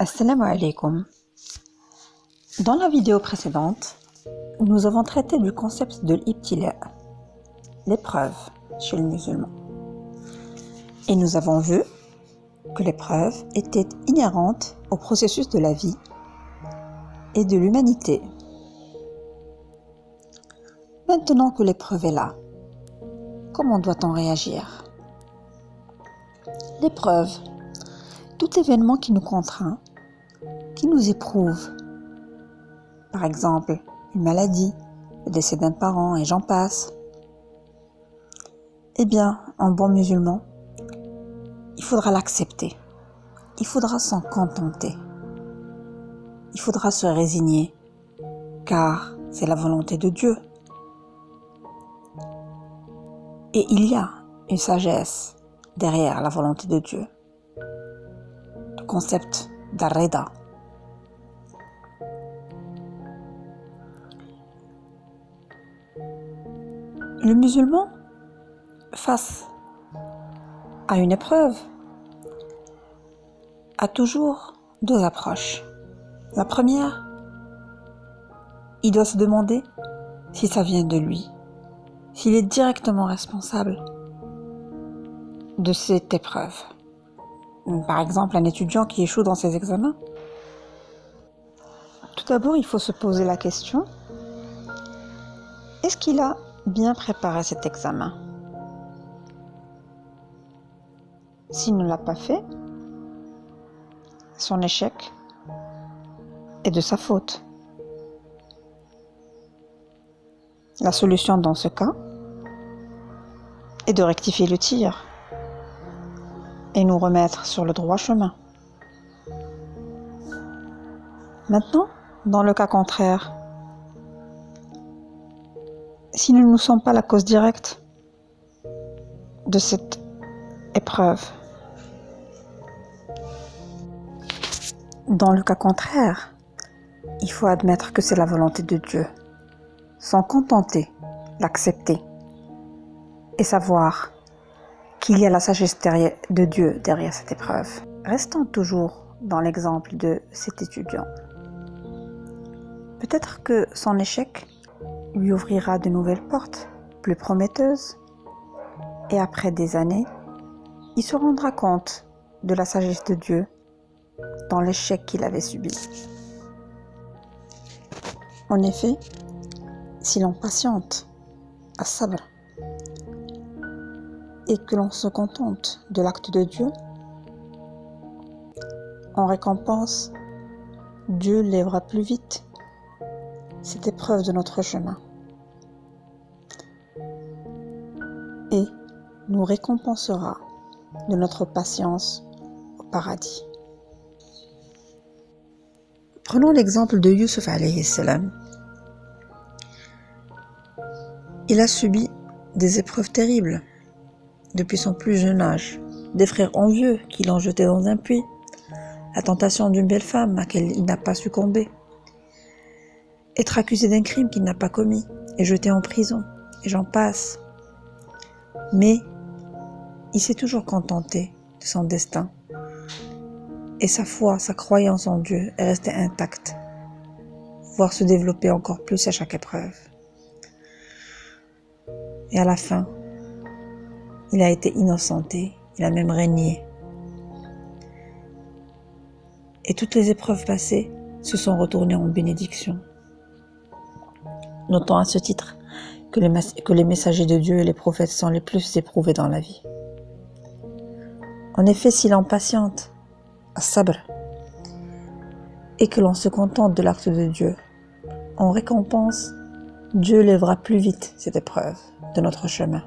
Assalamu alaikum. Dans la vidéo précédente, nous avons traité du concept de l'ibtila, l'épreuve chez le musulman. Et nous avons vu que l'épreuve était inhérente au processus de la vie et de l'humanité. Maintenant que l'épreuve est là, comment doit-on réagir? L'épreuve, tout événement qui nous contraint, qui nous éprouve, par exemple une maladie, le décès d'un parent et j'en passe, eh bien, en bon musulman, il faudra l'accepter, il faudra s'en contenter, il faudra se résigner, car c'est la volonté de Dieu. Et il y a une sagesse derrière la volonté de Dieu, le concept d'Ar-Rida. Le musulman, face à une épreuve, a toujours deux approches. La première, il doit se demander si ça vient de lui, s'il est directement responsable de cette épreuve. Par exemple, un étudiant qui échoue dans ses examens. Tout d'abord, il faut se poser la question, est-ce qu'il a bien préparé cet examen? S'il ne l'a pas fait, son échec est de sa faute. La solution dans ce cas est de rectifier le tir et nous remettre sur le droit chemin. Maintenant, dans le cas contraire, si nous ne sommes pas la cause directe de cette épreuve, dans le cas contraire, il faut admettre que c'est la volonté de Dieu, s'en contenter, l'accepter et savoir qu'il y a la sagesse de Dieu derrière cette épreuve. Restons toujours dans l'exemple de cet étudiant. Peut-être que son échec lui ouvrira de nouvelles portes, plus prometteuses, et après des années, il se rendra compte de la sagesse de Dieu dans l'échec qu'il avait subi. En effet, si l'on patiente à sabr et que l'on se contente de l'acte de Dieu, en récompense, Dieu lèvera plus vite cette épreuve de notre chemin et nous récompensera de notre patience au paradis. Prenons l'exemple de Youssouf alayhi salam. Il a subi des épreuves terribles depuis son plus jeune âge, des frères envieux qui l'ont jeté dans un puits, la tentation d'une belle femme à laquelle il n'a pas succombé, être accusé d'un crime qu'il n'a pas commis et jeté en prison, et j'en passe. Mais il s'est toujours contenté de son destin et sa foi, sa croyance en Dieu est restée intacte, voire se développer encore plus à chaque épreuve. Et à la fin, il a été innocenté, il a même régné. Et toutes les épreuves passées se sont retournées en bénédiction. Notons à ce titre que les messagers de Dieu et les prophètes sont les plus éprouvés dans la vie. En effet, si l'on patiente à sabr et que l'on se contente de l'acte de Dieu, en récompense, Dieu lèvera plus vite cette épreuve de notre chemin.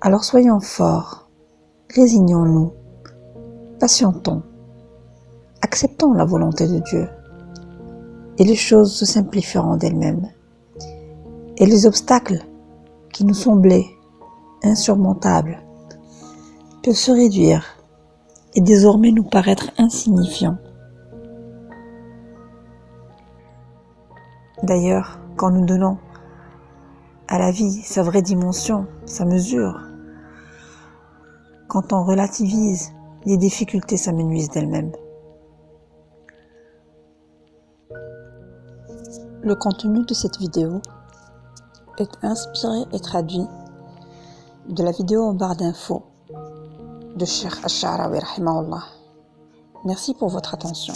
Alors soyons forts, résignons-nous, patientons, acceptons la volonté de Dieu et les choses se simplifieront d'elles-mêmes. Et les obstacles qui nous semblaient insurmontables peuvent se réduire et désormais nous paraître insignifiants. D'ailleurs, quand nous donnons à la vie sa vraie dimension, sa mesure, quand on relativise les difficultés s'amenuisent d'elles-mêmes. Le contenu de cette vidéo est inspiré et traduit de la vidéo en barre d'infos de Cheikh Ash-Sha'rawi rahimahullah. Merci pour votre attention.